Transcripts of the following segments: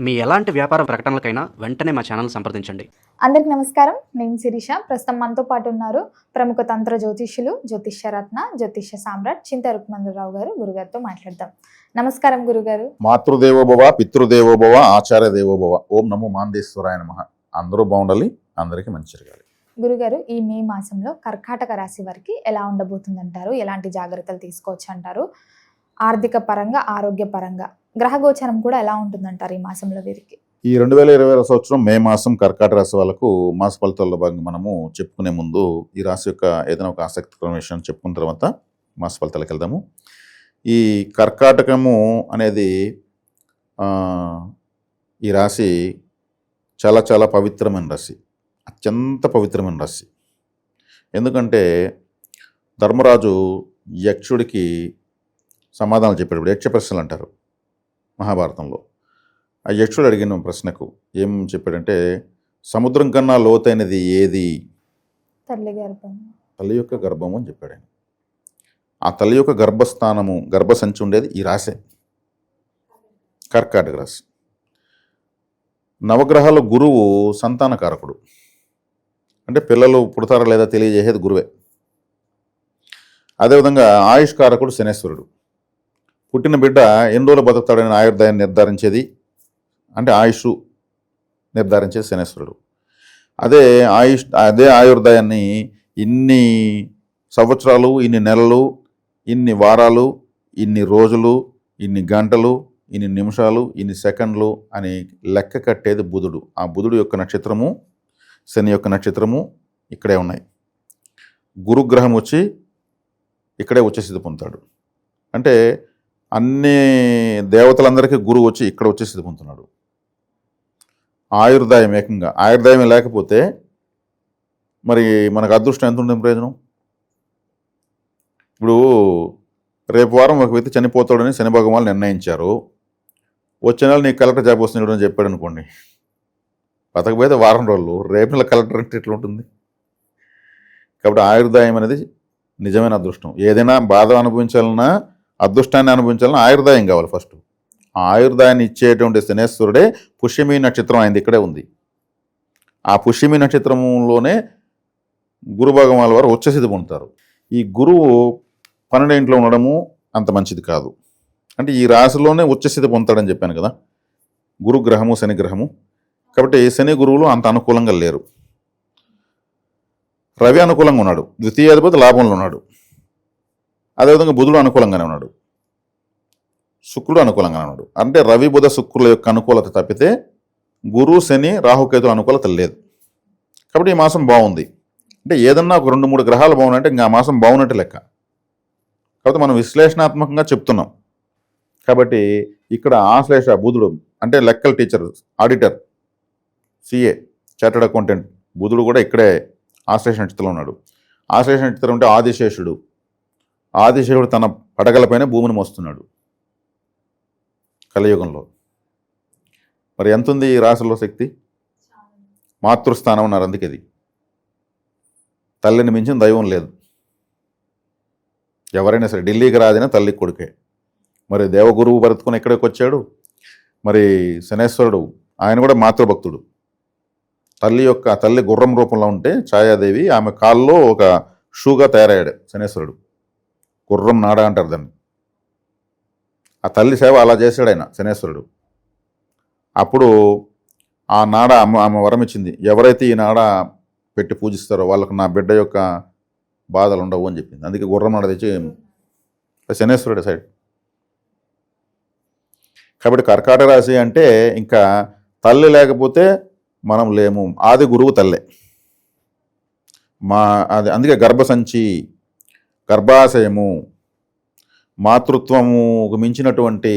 మీ ఎలాంటి వ్యాపార ప్రకటనలకైనా వెంటనే మా ఛానల్ సంప్రదించండి. అందరికి నమస్కారం. నేను శిరీష. ప్రస్తుతం మనతో పాటు ఉన్నారు ప్రముఖ తంత్ర జ్యోతిష్యులు, జ్యోతిష్యరత్న, జ్యోతిష్య సామ్రాట్ చింతా రుక్మందరావు గారు. గురుగారితో మాట్లాడదాం. నమస్కారం గురుగారు. మాతృదేవోభవ, పితృదేవోభవ, ఆచార్య దేవోభవ. ఓం నమో మాందేశ్వరాయ నమః. అందరూ బాగుండాలి, అందరికీ మంచి జరగాలి. గురుగారు, ఈ మే మాసంలో కర్కాటక రాశి వారికి ఎలా ఉండబోతుందంటారు? ఎలాంటి జాగ్రత్తలు తీసుకోవచ్చు అంటారు? ఆర్థిక పరంగా, ఆరోగ్య పరంగా, గ్రహగోచరం కూడా ఎలా ఉంటుందంటారు ఈ మాసంలో వీరికి? ఈ 2020 సంవత్సరం మే మాసం కర్కాటక రాశి వాళ్ళకు మాస ఫలితాల్లో భాగంగా మనము చెప్పుకునే ముందు ఈ రాశి యొక్క ఏదైనా ఒక ఆసక్తికరమైన విషయం చెప్పుకున్న తర్వాత మాస ఫలితాలకు వెళ్దాము. ఈ కర్కాటకము అనేది ఈ రాశి చాలా చాలా పవిత్రమైన రాశి, అత్యంత పవిత్రమైన రాశి. ఎందుకంటే ధర్మరాజు యక్షుడికి సమాధానం చెప్పాడు. యక్ష ప్రశ్నలు అంటారు మహాభారతంలో. ఆ యక్షుడు అడిగిన ప్రశ్నకు ఏం చెప్పాడంటే, సముద్రం కన్నా లోతైనది ఏది? తల్లి గర్భం. తల్లి యొక్క గర్భము అని చెప్పాడు. ఆ తల్లి యొక్క గర్భస్థానము, గర్భసంచి ఉండేది ఈ రాశి, కర్కాటక రాశి. నవగ్రహాల గురువు సంతానకారకుడు, అంటే పిల్లలు పుడతారా లేదా తెలియజేసేది గురువే. అదేవిధంగా ఆయుష్కారకుడు శనేశ్వరుడు. పుట్టిన బిడ్డ ఎన్ని రోజులు బతుకుతాడని ఆయుర్దాయాన్ని నిర్ధారించేది, అంటే ఆయుష్ నిర్ధారించేది శనేశ్వరుడు. అదే ఆయుర్దాయాన్ని ఇన్ని సంవత్సరాలు, ఇన్ని నెలలు, ఇన్ని వారాలు, ఇన్ని రోజులు, ఇన్ని గంటలు, ఇన్ని నిమిషాలు, ఇన్ని సెకండ్లు అని లెక్క కట్టేది బుధుడు. ఆ బుధుడు యొక్క నక్షత్రము, శని యొక్క నక్షత్రము ఇక్కడే ఉన్నాయి. గురుగ్రహం వచ్చి ఇక్కడే ఉచ్చస్థితి పొందుతాడు. అంటే అన్ని దేవతలందరికీ గురువు వచ్చి ఇక్కడ ఉచ్చస్థితి పొందుతున్నాడు. ఆయుర్దాయం ఏకంగా, ఆయుర్దాయం లేకపోతే మరి మనకు అదృష్టం ఎంత ఉంటుంది ప్రయోజనం? ఇప్పుడు రేపు వారం ఒక వ్యక్తి చనిపోతాడని శని భగవాన్లు నిర్ణయించారు. వచ్చే నెల నీకు కలెక్టర్ జాబ్ వస్తుంది అని చెప్పాడు అనుకోండి, బతకపోతే వారం రోజులు, రేపు నెల కలెక్టర్ అంటే ఎట్లా ఉంటుంది? కాబట్టి ఆయుర్దాయం అనేది నిజమైన అదృష్టం. ఏదైనా బాధ అనుభవించాలన్నా, అదృష్టాన్ని అనుభవించాలన్నా ఆయుర్దాయం కావాలి ఫస్ట్. ఆ ఆయుర్దాయాన్ని ఇచ్చేటువంటి శనేశ్వరుడే పుష్యమి నక్షత్రం అయింది, ఇక్కడే ఉంది. ఆ పుష్యమి నక్షత్రంలోనే గురు భగవాన్ వారు ఉచ్చస్థితి పొందుతారు. ఈ గురువు 12 ఇంట్లో ఉండడము అంత మంచిది కాదు. అంటే ఈ రాశిలోనే ఉచ్చస్థితి పొందుతాడని చెప్పాను కదా, గురుగ్రహము శని గ్రహము. కాబట్టి శని గురువులు అంత అనుకూలంగా లేరు. రవి అనుకూలంగా ఉన్నాడు, ద్వితీయాధిపతి లాభంలో ఉన్నాడు. అదేవిధంగా బుధుడు అనుకూలంగానే ఉన్నాడు, శుక్రుడు అనుకూలంగానే ఉన్నాడు. అంటే రవి బుధ శుక్రుల యొక్క అనుకూలత తప్పితే గురు శని రాహుకేతుల అనుకూలత లేదు. కాబట్టి ఈ మాసం బాగుంది. అంటే ఏదన్నా ఒక 2-3 గ్రహాలు బాగున్నాయంటే ఇంకా ఆ మాసం బాగున్నట్టు లెక్క. కాబట్టి మనం విశ్లేషణాత్మకంగా చెప్తున్నాం. కాబట్టి ఇక్కడ ఆశ్లేష బుధుడు అంటే లెక్కల teacher, auditor, CA, chartered accountant బుధుడు కూడా ఇక్కడే ఆశ్లేష నక్షత్రంలో ఉన్నాడు. ఆశ్లేష నక్షత్రం అంటే ఆదిశేషుడు. ఆదిశేషుడు తన పడగలపైన భూమిని మోస్తున్నాడు కలియుగంలో. మరి ఎంత ఉంది ఈ రాశిలో శక్తి? మాతృస్థానం అన్నారు, అందుకే అది. తల్లిని మించిన దైవం లేదు. ఎవరైనా సరే ఢిల్లీకి రాదినా తల్లి కొడుకే. మరి దేవగురువు బ్రతుకుని ఎక్కడికి వచ్చాడు? మరి శనేశ్వరుడు ఆయన కూడా మాతృభక్తుడు. తల్లి గుర్రం రూపంలో ఉంటే ఛాయాదేవి, ఆమె కాల్లో ఒక షూగా తయారయ్యాడు శనేశ్వరుడు. గుర్రం నాడ అంటారు దాన్ని. ఆ తల్లి సేవ అలా చేశాడు ఆయన శనేశ్వరుడు. అప్పుడు ఆ నాడ ఆమె వరం ఇచ్చింది, ఎవరైతే ఈ నాడ పెట్టి పూజిస్తారో వాళ్ళకు నా బిడ్డ యొక్క బాధలు ఉండవు అని చెప్పింది. అందుకే గుర్రం నాడ తెచ్చి శనేశ్వరుడు సైడ్. కాబట్టి కర్కాటక రాశి అంటే ఇంకా తల్లి లేకపోతే మనం లేము. ఆది గురువు తల్లే. అందుకే గర్భసంచి, గర్భాశయము, మాతృత్వముకు మించినటువంటి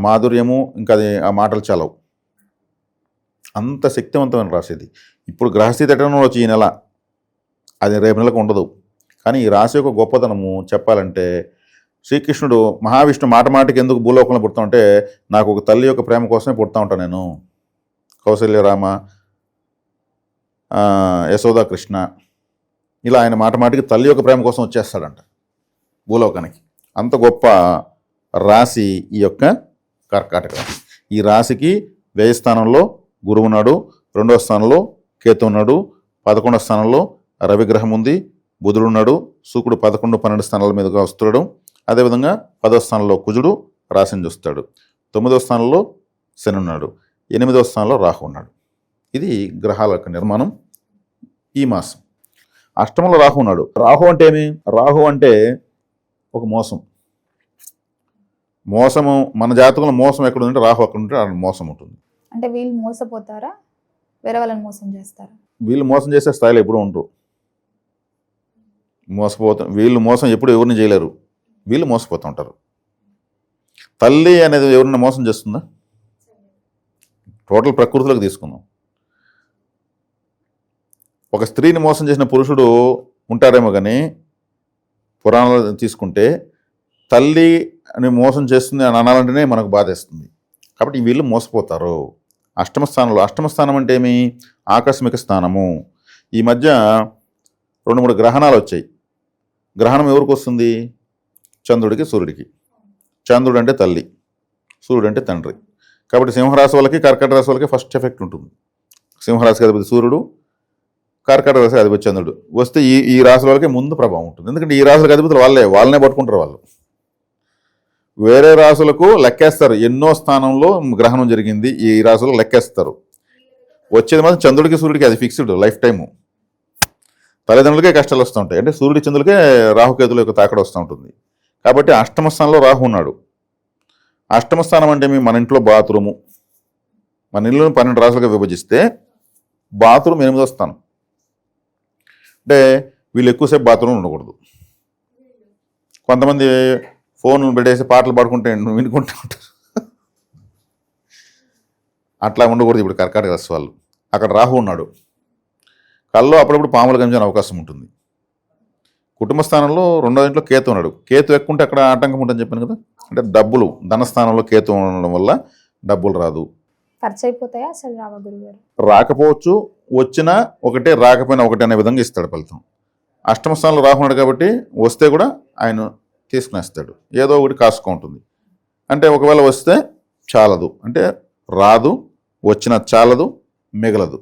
మాధుర్యము ఇంకా అది ఆ మాటలు చాలవు. అంత శక్తివంతమైన రాశి ఇది. ఇప్పుడు గ్రహస్థితి ఎటనో వచ్చి ఈ నెల, అది రేపు నెలకు ఉండదు. కానీ ఈ రాశి యొక్క గొప్పతనము చెప్పాలంటే, శ్రీకృష్ణుడు మహావిష్ణు మాటకి ఎందుకు భూలోకంలో పుడతా ఉంటే, నాకు ఒక తల్లి యొక్క ప్రేమ కోసమే పుడతా ఉంటాను నేను. కౌసల్య రామ, యశోదా కృష్ణ, ఇలా ఆయన మాటకి తల్లి యొక్క ప్రేమ కోసం వచ్చేస్తాడంట భూలోకానికి. అంత గొప్ప రాశి ఈ యొక్క కర్కాటక రాశి. ఈ రాశికి వ్యయ స్థానంలో గురువు ఉన్నాడు, 2వ స్థానంలో కేతు ఉన్నాడు, 11వ స్థానంలో రవిగ్రహం ఉంది, బుధుడు ఉన్నాడు, శుక్రుడు 11, 12 స్థానాల మీదుగా వస్తున్నాడు. అదేవిధంగా 10వ స్థానంలో కుజుడు రాశిని చూస్తాడు, 9వ స్థానంలో శని ఉన్నాడు, 8వ స్థానంలో రాహు ఉన్నాడు. ఇది గ్రహాల యొక్క నిర్మాణం ఈ మాసం. అష్టమంలో రాహు ఉన్నాడు. రాహు అంటే ఏమి? రాహు అంటే ఒక మోసం. మోసము మన జాతకంలో మోసం ఎక్కడ ఉంటే రాహు అక్కడ ఉంటే అక్కడ మోసం ఉంటుంది. అంటే వీళ్ళు మోసపోతారా, వేరే వాళ్ళని మోసం చేస్తారా? వీళ్ళు మోసం చేసే స్థాయిలో ఎప్పుడూ ఉండరు. వీళ్ళు మోసం ఎప్పుడు ఎవరిని చేయలేరు, వీళ్ళు మోసపోతూ ఉంటారు. తల్లి అనేది ఎవరిని మోసం చేస్తుందా? టోటల్ ప్రకృతిలోకి తీసుకుందాం. ఒక స్త్రీని మోసం చేసిన పురుషుడు ఉంటారేమో కానీ పురాణాలు తీసుకుంటే తల్లి అని మోసం చేస్తుంది అని అనాలంటేనే మనకు బాధేస్తుంది. కాబట్టి వీళ్ళు మోసపోతారు. అష్టమ స్థానం అంటే ఏమి? ఆకస్మిక స్థానము. ఈ మధ్య 2-3 గ్రహణాలు వచ్చాయి. గ్రహణం ఎవరికి వస్తుంది? చంద్రుడికి, సూర్యుడికి. చంద్రుడు అంటే తల్లి, సూర్యుడు అంటే తండ్రి. కాబట్టి సింహరాశి వాళ్ళకి, కర్కాటక రాశి వాళ్ళకి ఫస్ట్ ఎఫెక్ట్ ఉంటుంది. సింహరాశికి అధిపతి సూర్యుడు, కర్కాటక రాశికి అధిపతి చంద్రుడు వస్తే ఈ రాశుల వాళ్ళకి ముందు ప్రభావం ఉంటుంది. ఎందుకంటే ఈ రాశులకు అధిపతులు వాళ్ళనే పట్టుకుంటారు. వాళ్ళు వేరే రాశులకు లెక్కేస్తారు, ఎన్నో స్థానంలో గ్రహణం జరిగింది ఈ రాశులకు లెక్కేస్తారు. వచ్చేది మాత్రం చంద్రుడికి, సూర్యుడికి అది ఫిక్స్డ్ లైఫ్ టైము. తల్లిదండ్రులకే కష్టాలు వస్తూ ఉంటాయి. అంటే సూర్యుడి, చంద్రుడికే రాహుకేతుల యొక్క తాకడ వస్తూ ఉంటుంది. కాబట్టి అష్టమ స్థానంలో రాహు ఉన్నాడు. అష్టమ స్థానం అంటే మన ఇంట్లో బాత్రూము. మన ఇల్లును 12 రాశులుగా విభజిస్తే బాత్రూమ్ 8వ స్థానం. అంటే వీళ్ళు ఎక్కువసేపు బాత్రూమ్ ఉండకూడదు. కొంతమంది ఫోన్లు పెట్టేసి పాటలు పాడుకుంటే వినుకుంటూ ఉంటారు. అట్లా ఉండకూడదు. ఇప్పుడు కర్కాటక రాశి వాళ్ళు, అక్కడ రాహు ఉన్నాడు. కల్లో అప్పుడప్పుడు పాములు కనిపించే అవకాశం ఉంటుంది. కుటుంబ స్థానంలో 2వ ఇంట్లో కేతు ఉన్నాడు. కేతు ఎక్కుంటే అక్కడ ఆటంకం ఉంటుందని చెప్పాను కదా. అంటే డబ్బులు, ధనస్థానంలో కేతు ఉండడం వల్ల డబ్బులు రాదు. ఖర్చు అయిపోతాయా అసలు రావా గురుగారు? రాకపోవచ్చు, వచ్చినా ఒకటే, రాకపోయినా ఒకటే అనే విధంగా ఇస్తాడు ఫలితం. అష్టమ స్థానంలో రాహు ఉన్నాడు కాబట్టి వస్తే కూడా ఆయన తీసుకునేస్తాడు. ఏదో ఒకటి కాసుకో ఉంటుంది. అంటే ఒకవేళ వస్తే చాలదు, అంటే రాదు, వచ్చిన చాలదు, మిగలదు,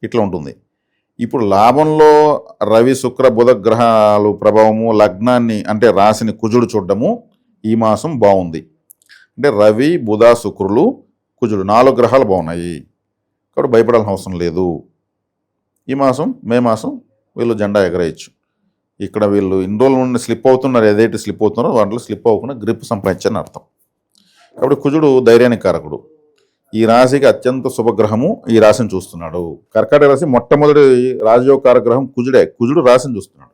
ఇట్లా ఉంటుంది. ఇప్పుడు లాభంలో రవి, శుక్ర, బుధ గ్రహాలు ప్రభావము, లగ్నాన్ని అంటే రాశిని కుజుడు చూడడము ఈ మాసం బాగుంది. అంటే రవి, బుధ, శుక్రులు, కుజుడు 4 గ్రహాలు బాగున్నాయి. కాబట్టి భయపడాల్సిన అవసరం లేదు. ఈ మాసం మే మాసం వీళ్ళు జెండా ఎగరేయచ్చు. ఇక్కడ వీళ్ళు ఇన్ని రోజుల నుండి స్లిప్ అవుతున్నారు, ఏదైతే స్లిప్ అవుతున్నారో వాటిలో స్లిప్ అవ్వకుండా గ్రిప్ సంపాదించారని అర్థం. కాబట్టి కుజుడు ధైర్యానికి కారకుడు. ఈ రాశికి అత్యంత శుభగ్రహము ఈ రాశిని చూస్తున్నాడు. కర్కాటక రాశి మొట్టమొదటి రాజయోగకార గ్రహం కుజుడే. కుజుడు రాశిని చూస్తున్నాడు.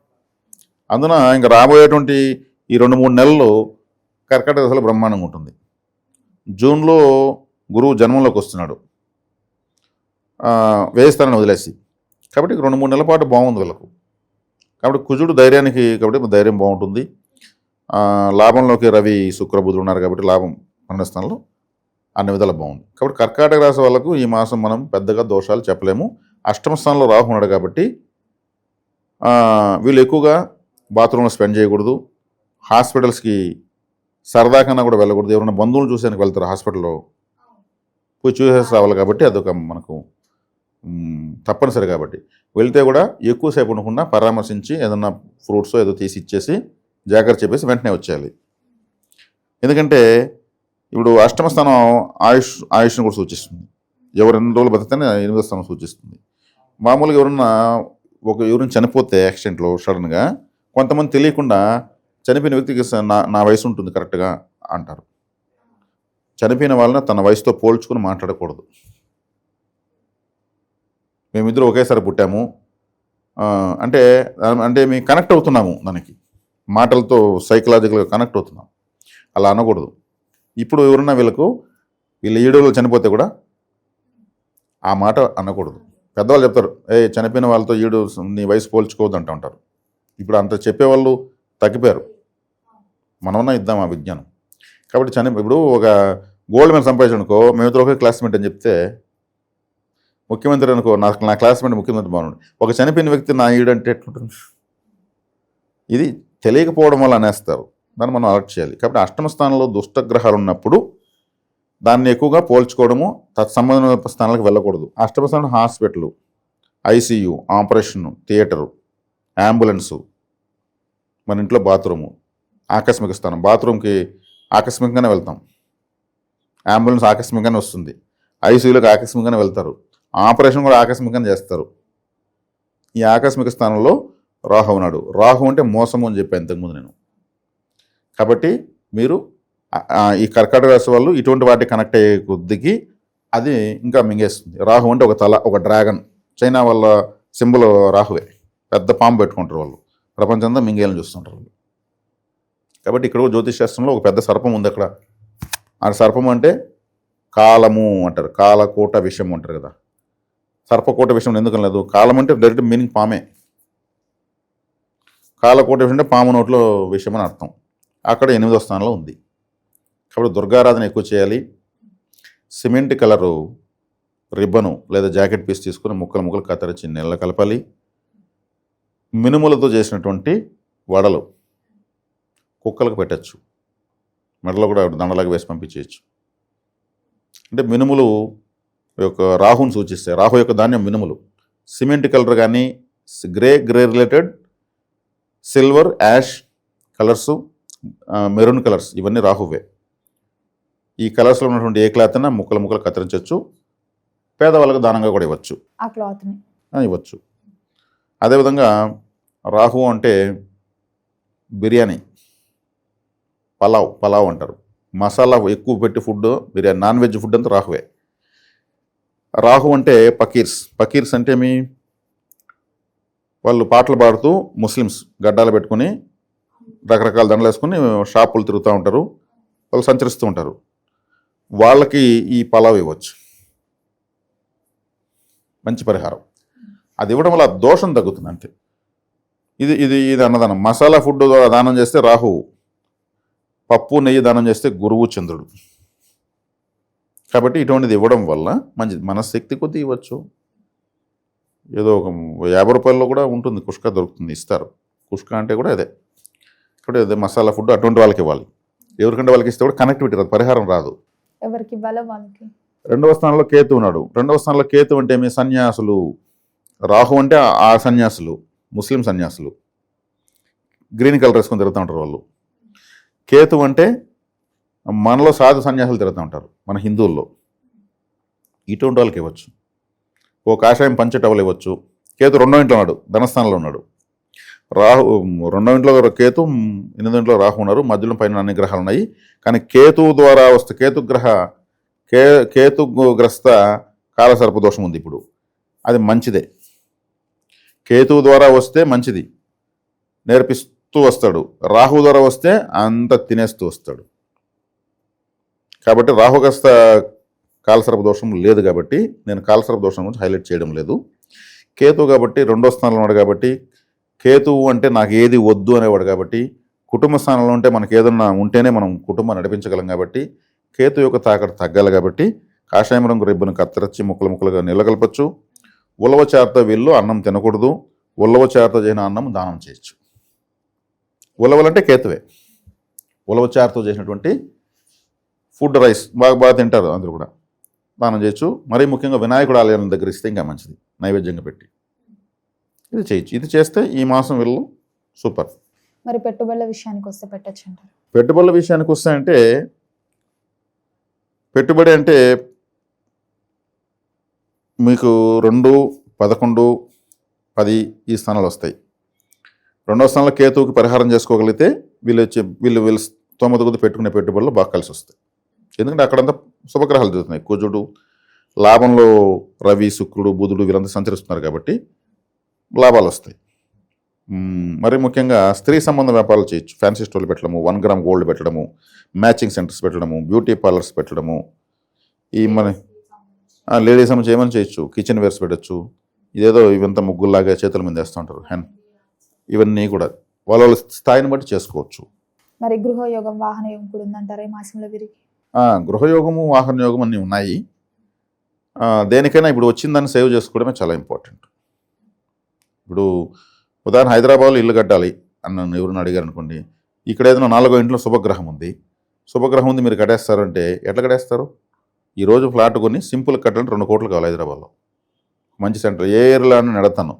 అందున ఇంకా రాబోయేటువంటి ఈ 2-3 నెలలు కర్కాటక రాశిలో బ్రహ్మాండంగా ఉంటుంది. జూన్లో గురువు జన్మంలోకి వస్తున్నాడు వ్యయస్థానాన్ని వదిలేసి. కాబట్టి 2-3 నెలల పాటు బాగుంది వీళ్ళకు. కాబట్టి కుజుడు ధైర్యానికి, కాబట్టి ధైర్యం బాగుంటుంది. లాభంలోకి రవి, శుక్ర, బుధుడు ఉన్నారు కాబట్టి లాభం 12వ స్థానంలో అన్ని విధాలు బాగుంది. కాబట్టి కర్కాటక రాశి వాళ్ళకు ఈ మాసం మనం పెద్దగా దోషాలు చెప్పలేము. అష్టమ స్థానంలో రాహు ఉన్నాడు కాబట్టి వీళ్ళు ఎక్కువగా బాత్రూంలో స్పెండ్ చేయకూడదు. హాస్పిటల్స్కి సరదా కన్నా కూడా వెళ్ళకూడదు. ఎవరైనా బంధువులు చూసేందుకు వెళ్తారు, హాస్పిటల్లో పోయి చూసేసి రావాలి. కాబట్టి అదొక మనకు తప్పనిసరి. కాబట్టి వెళ్తే కూడా ఎక్కువసేపు ఉండకుండా పరామర్శించి ఏదన్నా ఫ్రూట్స్ ఏదో తీసి ఇచ్చేసి జాగ్రత్త చెప్పేసి వెంటనే వచ్చేయాలి. ఎందుకంటే ఇప్పుడు అష్టమ స్థానం ఆయుష్ను కూడా సూచిస్తుంది. ఎవరు 2 రోజులు బతికితేనే 8వ స్థానం సూచిస్తుంది. మామూలుగా ఎవరైనా చనిపోతే యాక్సిడెంట్లో సడన్గా కొంతమంది తెలియకుండా చనిపోయిన వ్యక్తికి నా వయసు ఉంటుంది కరెక్ట్గా అంటారు. చనిపోయిన వాళ్ళని తన వయసుతో పోల్చుకుని మాట్లాడకూడదు. మేమిద్దరు ఒకేసారి పుట్టాము అంటే మేము కనెక్ట్ అవుతున్నాము, దానికి మాటలతో సైకలాజికల్గా కనెక్ట్ అవుతున్నాం, అలా అనకూడదు. ఇప్పుడు ఎవరన్నా వీళ్ళ 7 రోజులు చనిపోతే కూడా ఆ మాట అనకూడదు. పెద్దవాళ్ళు చెప్తారు, చనిపోయిన వాళ్ళతో నీ వయసు పోల్చుకోవద్దు అంటూ ఉంటారు. ఇప్పుడు అంత చెప్పేవాళ్ళు తగ్గిపోయారు. మనమన్నా ఇద్దాం ఆ విజ్ఞానం. కాబట్టి ఇప్పుడు ఒక గోల్డ్ మెడల్ సంపాదించనుకో, మేమిద్దరు ఒకే క్లాస్మేట్ అని చెప్తే, ముఖ్యమంత్రి అనుకో, నా క్లాస్మేట్ ముఖ్యమంత్రి బాగుంది, ఒక చనిపోయిన వ్యక్తి నా ఈడంటే ఎట్లుంటుంది? ఇది తెలియకపోవడం వల్ల అనేస్తారు. దాన్ని మనం అలర్ట్ చేయాలి. కాబట్టి అష్టమ స్థానంలో దుష్టగ్రహాలు ఉన్నప్పుడు దాన్ని ఎక్కువగా పోల్చుకోవడము, తత్సంబంధమైన స్థానాలకు వెళ్ళకూడదు. అష్టమ స్థానం hospital, ICU, operation, theatre, ambulance, మన ఇంట్లో బాత్రూము, ఆకస్మిక స్థానం. బాత్రూమ్కి ఆకస్మికంగానే వెళ్తాం, అంబులెన్స్ ఆకస్మికంగానే వస్తుంది, ఐసీయూలోకి ఆకస్మికంగానే వెళ్తారు, ఆపరేషన్ కూడా ఆకస్మికంగానే చేస్తారు. ఈ ఆకస్మిక స్థానంలో రాహు ఉన్నాడు. రాహు అంటే మోసము అని చెప్పాను ఇంతకుముందు నేను. కాబట్టి మీరు ఈ కర్కాటక రాశి వాళ్ళు ఇటువంటి వాటి కనెక్ట్ అయ్యే కొద్దికి అది ఇంకా మింగేస్తుంది. రాహు అంటే ఒక తల, ఒక డ్రాగన్. చైనా వాళ్ళ సింబల్ రాహువే, పెద్ద పాము పెట్టుకుంటారు వాళ్ళు, ప్రపంచంలో మింగేయాలని చూస్తుంటారు వాళ్ళు. కాబట్టి ఇక్కడ జ్యోతిష్ శాస్త్రంలో ఒక పెద్ద సర్పం ఉంది అక్కడ. ఆ సర్పం అంటే కాలము అంటారు, కాలకోట విషయం అంటారు కదా. సర్పకోట విషయం ఎందుకు లేదు, కాలం అంటే డైరెక్ట్ మీనింగ్ పామే, కాలకోట విషయం అంటే పాము నోట్లో విషయం అని అర్థం. అక్కడ 8వ స్థానంలో ఉంది. కాబట్టి దుర్గారాధన ఎక్కువ చేయాలి. సిమెంట్ కలరు రిబ్బను లేదా జాకెట్ పీస్ తీసుకుని ముక్కలు కత్తిరించి నీళ్ళ కలపాలి. మినుములతో చేసినటువంటి వడలు కుక్కలకు పెట్టచ్చు, మెడలో కూడా దండలాగా వేసి పంపించేయచ్చు. అంటే మినుములు యొక్క రాహుని సూచిస్తాయి. రాహు యొక్క ధాన్యం మినుములు. సిమెంట్ కలర్ కానీ grey related, silver, ash colours, maroon colours, ఇవన్నీ రాహువే. ఈ కలర్స్లో ఉన్నటువంటి ఏ క్లాత్ అయినా ముక్కలు కత్తిరించవచ్చు. పేదవాళ్ళకు దానంగా కూడా ఇవ్వచ్చు, ఆ క్లాత్ని ఇవ్వచ్చు. అదేవిధంగా రాహు అంటే బిర్యానీ, పలావ్ అంటారు. మసాలా ఎక్కువ పెట్టి food biryani, non veg food అంతా రాహువే. రాహు అంటే పకీర్స్ అంటే వాళ్ళు పాటలు పాడుతూ ముస్లిమ్స్ గడ్డాలు పెట్టుకుని రకరకాల దండలు వేసుకుని షాపులు తిరుగుతూ ఉంటారు, వాళ్ళు సంచరిస్తూ ఉంటారు. వాళ్ళకి ఈ పలావ్ ఇవ్వచ్చు, మంచి పరిహారం. అది ఇవ్వడం వల్ల దోషం తగ్గుతుంది అంతే. ఇది అన్నదానం. మసాలా ఫుడ్ దానం చేస్తే రాహువు, పప్పు నెయ్యి దానం చేస్తే గురువు చంద్రుడు. కాబట్టి ఇటువంటిది ఇవ్వడం వల్ల మంచిది. మన శక్తి కొద్దీ ఇవ్వచ్చు. ఏదో ఒక 50 రూపాయల్లో కూడా ఉంటుంది, కుష్క దొరుకుతుంది, ఇస్తారు. కుష్క అంటే కూడా అదే. కాబట్టి అదే మసాలా ఫుడ్ అటువంటి వాళ్ళకి ఇవ్వాలి. ఎవరికంటే వాళ్ళకి ఇస్తే కూడా కనెక్టివిటీ రాదు, పరిహారం రాదు. ఎవరికి ఇవ్వాలో వాళ్ళకి. 2వ స్థానంలో కేతు ఉన్నాడు. 2వ స్థానంలో కేతు అంటే సన్యాసులు. రాహు అంటే ఆ సన్యాసులు, ముస్లిం సన్యాసులు, గ్రీన్ కలర్ వేసుకొని తిరుగుతూ ఉంటారు వాళ్ళు. కేతు అంటే మనలో సాధు సన్యాసులు తిరుగుతూ ఉంటారు, మన హిందువుల్లో. ఇటువంటి వాళ్ళకి ఇవ్వచ్చు. ఓ కాషాయం పంచె టవల్ ఇవ్వచ్చు. కేతు 2వ ఇంట్లో ఉన్నాడు, ధనస్థానంలో ఉన్నాడు. రాహు 2వ ఇంట్లో కేతు, 8వ ఇంట్లో రాహు ఉన్నారు. మధ్యలో పైన అన్ని గ్రహాలు ఉన్నాయి. కానీ కేతు ద్వారా వస్తే కేతుగ్రస్త కాలసర్ప దోషం ఉంది ఇప్పుడు. అది మంచిదే. కేతువు ద్వారా వస్తే మంచిది, నేర్పిస్తూ వస్తాడు. రాహు ద్వారా వస్తే అంత తినేస్తూ వస్తాడు. కాబట్టి రాహుగ్రస్త కాలసర్ప దోషం లేదు కాబట్టి నేను కాలసర్ప దోషం గురించి హైలైట్ చేయడం లేదు. కేతువు కాబట్టి 2వ స్థానంలో ఉన్నాడు కాబట్టి, కేతువు అంటే నాకు ఏది వద్దు అనేవాడు కాబట్టి, కుటుంబ స్థానంలో ఉంటే మనకి ఏదన్నా ఉంటేనే మనం కుటుంబం నడిపించగలం కాబట్టి, కేతు యొక్క తాకట్టు తగ్గాలి కాబట్టి కాషాయం రంగు రిబ్బను కత్తిరించి ముక్కలుగా నిలగలపచ్చు. ఉలవ చేరతో వీళ్ళు అన్నం తినకూడదు. ఉలవ చేరతో చేసిన అన్నం దానం చేయొచ్చు. ఉలవలంటే కేతువే. ఉలవ చేరతో చేసినటువంటి ఫుడ్, రైస్ బాగా తింటారు అందరూ కూడా, దానం చేయొచ్చు. మరీ ముఖ్యంగా వినాయకుడు ఆలయం దగ్గర ఇస్తే ఇంకా మంచిది, నైవేద్యంగా పెట్టి ఇది చేయొచ్చు. ఇది చేస్తే ఈ మాసం వీళ్ళు సూపర్. మరి పెట్టుబడుల విషయానికి వస్తే పెట్టచ్చు అంటారు? పెట్టుబడుల విషయానికి వస్తే అంటే పెట్టుబడి అంటే మీకు 2, 11, 10 ఈ స్థానాలు వస్తాయి. 2వ స్థానంలో కేతువుకి పరిహారం చేసుకోగలిగితే వీళ్ళు స్తోమత కొద్ది పెట్టుకునే పెట్టుబడులు బాగా కలిసి వస్తాయి. ఎందుకంటే అక్కడంతా శుభగ్రహాలు జరుగుతున్నాయి. కుజుడు, లాభంలో రవి, శుక్రుడు, బుధుడు వీళ్ళంతా సంచరిస్తున్నారు కాబట్టి లాభాలు వస్తాయి. మరి ముఖ్యంగా స్త్రీ సంబంధ వ్యాపారాలు చేయొచ్చు. ఫ్యాన్సీ స్టోర్లు పెట్టడము, 1 గ్రామ్ గోల్డ్ పెట్టడము, మ్యాచింగ్ సెంటర్స్ పెట్టడము, బ్యూటీ పార్లర్స్ పెట్టడము, ఈ మన లేడీస్ ఏమైనా చేయొచ్చు. కిచెన్ వేర్స్ పెట్టచ్చు. ఇదేదో ఇవంతా ముగ్గుల్లాగా చేతుల మీద వేస్తూ ఉంటారు, ఇవన్నీ కూడా వాళ్ళ స్థాయిని బట్టి చేసుకోవచ్చు. మరి గృహయోగం, వాహన యోగం కూడా ఉందంటారా ఈ మాసంలో వీరికి? గృహయోగము, వాహన యోగం అన్నీ ఉన్నాయి. దేనికైనా ఇప్పుడు వచ్చిందని సేవ్ చేసుకోవడమే చాలా ఇంపార్టెంట్. ఇప్పుడు ఉదాహరణ హైదరాబాద్లో ఇల్లు కట్టాలి అని ఎవరిని అడిగారు అనుకోండి, ఇక్కడ ఏదైనా 4వ ఇంట్లో శుభగ్రహం ఉంది, మీరు కట్టేస్తారంటే ఎట్లా కట్టేస్తారు? ఈరోజు ఫ్లాట్ కొని సింపుల్ కట్టాలంటే 2 కోట్లు కావాలి హైదరాబాద్లో. మంచి సెంటర్ ఏ ఏరియాలో అని నడతాను,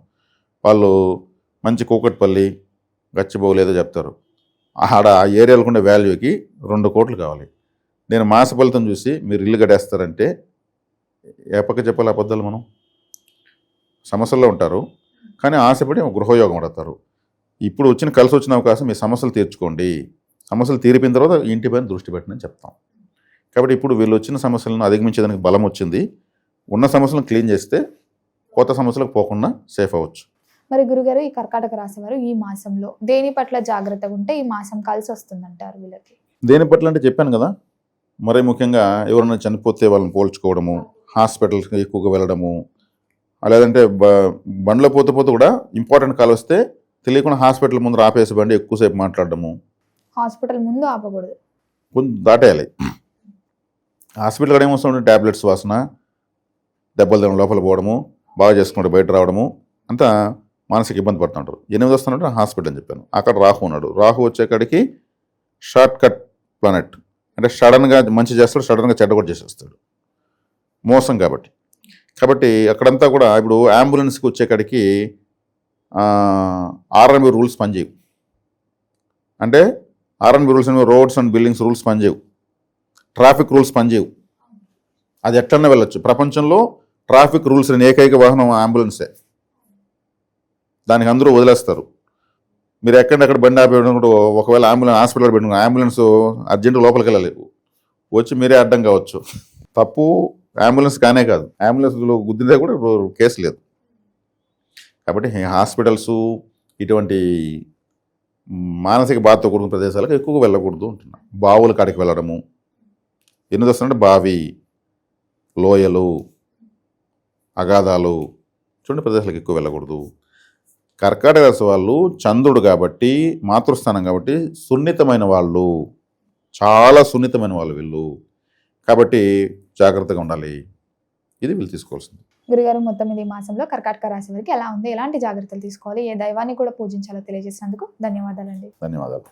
వాళ్ళు మంచి కూకట్పల్లి గచ్చిబౌలి ఏదో చెప్తారు, ఆడ ఆ ఏరియాలకు ఉండే వాల్యూకి 2 కోట్లు కావాలి. నేను మాస ఫలితం చూసి మీరు ఇల్లు కట్టేస్తారంటే ఏ పక్క చెప్పాలి అబద్ధాలు? మనం సమస్యల్లో ఉంటారు కానీ ఆశపడి గృహయోగం పడతారు. ఇప్పుడు కలిసి వచ్చిన అవకాశం మీ సమస్యలు తీర్చుకోండి, సమస్యలు తీరిపోయిన తర్వాత ఇంటిపైన దృష్టి పెట్టండి చెప్తాం. కాబట్టి ఇప్పుడు వీళ్ళు వచ్చిన సమస్యలను అధిగమించేదానికి బలం వచ్చింది. ఉన్న సమస్యలను క్లీన్ చేస్తే కొత్త సమస్యలకు పోకుండా సేఫ్ అవ్వచ్చు. మరి గురుగారు, ఈ కర్కాటక రాశి వారు ఈ మాసంలో దేని పట్ల జాగ్రత్తగా ఉంటే ఈ మాసం కలిసి వస్తుందంటారు వీళ్ళకి? దేని పట్ల అంటే చెప్పాను కదా, మరీ ముఖ్యంగా ఎవరైనా చనిపోతే వాళ్ళని పోల్చుకోవడము, హాస్పిటల్స్కి ఎక్కువగా వెళ్ళడము, లేదంటే బండ్లో పోతూ కూడా ఇంపార్టెంట్ కాల్ వస్తే తెలియకుండా హాస్పిటల్ ముందు ఆపేసి బండి ఎక్కువసేపు మాట్లాడడము. హాస్పిటల్ ముందు ఆపకూడదు, కొంచెం దాటేయాలి. హాస్పిటల్ కూడా ఏమొస్తుంది, ట్యాబ్లెట్స్ వాసన, దెబ్బలు తినడం, లోపల పోవడము, బాగా చేసుకుంటూ బయట రావడము, అంతా మానసిక ఇబ్బంది పడుతుంటారు. 8 వస్తున్నట్టు హాస్పిటల్ అని చెప్పాను. అక్కడ రాహు ఉన్నాడు. రాహు వచ్చేకాడికి షార్ట్ కట్ ప్లానెట్, అంటే సడన్గా మంచి చేస్తాడు, సడన్గా చెడ్డ కూడా చేసేస్తాడు, మోసం. కాబట్టి అక్కడంతా కూడా ఇప్పుడు అంబులెన్స్కి వచ్చేకాడికి ఆర్ఎన్బి రూల్స్ పనిచేయవు. అంటే ఆర్ఎన్బి రూల్స్ అనేవి రోడ్స్ అండ్ బిల్డింగ్స్ రూల్స్ పనిచేయవు, ట్రాఫిక్ రూల్స్ పనిచేయవు. అది ఎట్లన్నా వెళ్ళొచ్చు. ప్రపంచంలో ట్రాఫిక్ రూల్స్ లేని ఏకైక వాహనం అంబులెన్సే. దానికి అందరూ వదిలేస్తారు. మీరు ఎక్కడెక్కడ బండి ఆపేటప్పుడు ఒకవేళ హాస్పిటల్ పెట్టుకుని అంబులెన్స్ అర్జెంట్ లోపలికి వెళ్ళాలి, వచ్చి మీరే అడ్డం కావచ్చు. తప్పు అంబులెన్స్ కానే కాదు, అంబులెన్స్లో గుద్దితే కూడా కేసు లేదు. కాబట్టి హాస్పిటల్స్ ఇటువంటి మానసిక బాధతో కూడిన ప్రదేశాలకు ఎక్కువగా వెళ్ళకూడదు అంటున్నా. బావుల కాడికి వెళ్ళడము, 8 వస్తుందంటే బావి, లోయలు, అగాధాలు చూడండి ప్రదేశాలకు ఎక్కువ వెళ్ళకూడదు. కర్కాటక రాశి వాళ్ళు చంద్రుడు కాబట్టి, మాతృస్థానం కాబట్టి సున్నితమైన వాళ్ళు, చాలా సున్నితమైన వాళ్ళు వీళ్ళు. కాబట్టి జాగ్రత్తగా ఉండాలి. ఇది వీళ్ళు తీసుకోవాల్సింది. గురుగారు, మొత్తం ఇది మాసంలో కర్కాటక రాశి వారికి ఎలా ఉంది, ఎలాంటి జాగ్రత్తలు తీసుకోవాలి, ఏ దైవాన్ని కూడా పూజించాలో తెలియజేసినందుకు ధన్యవాదాలండి. ధన్యవాదాలు.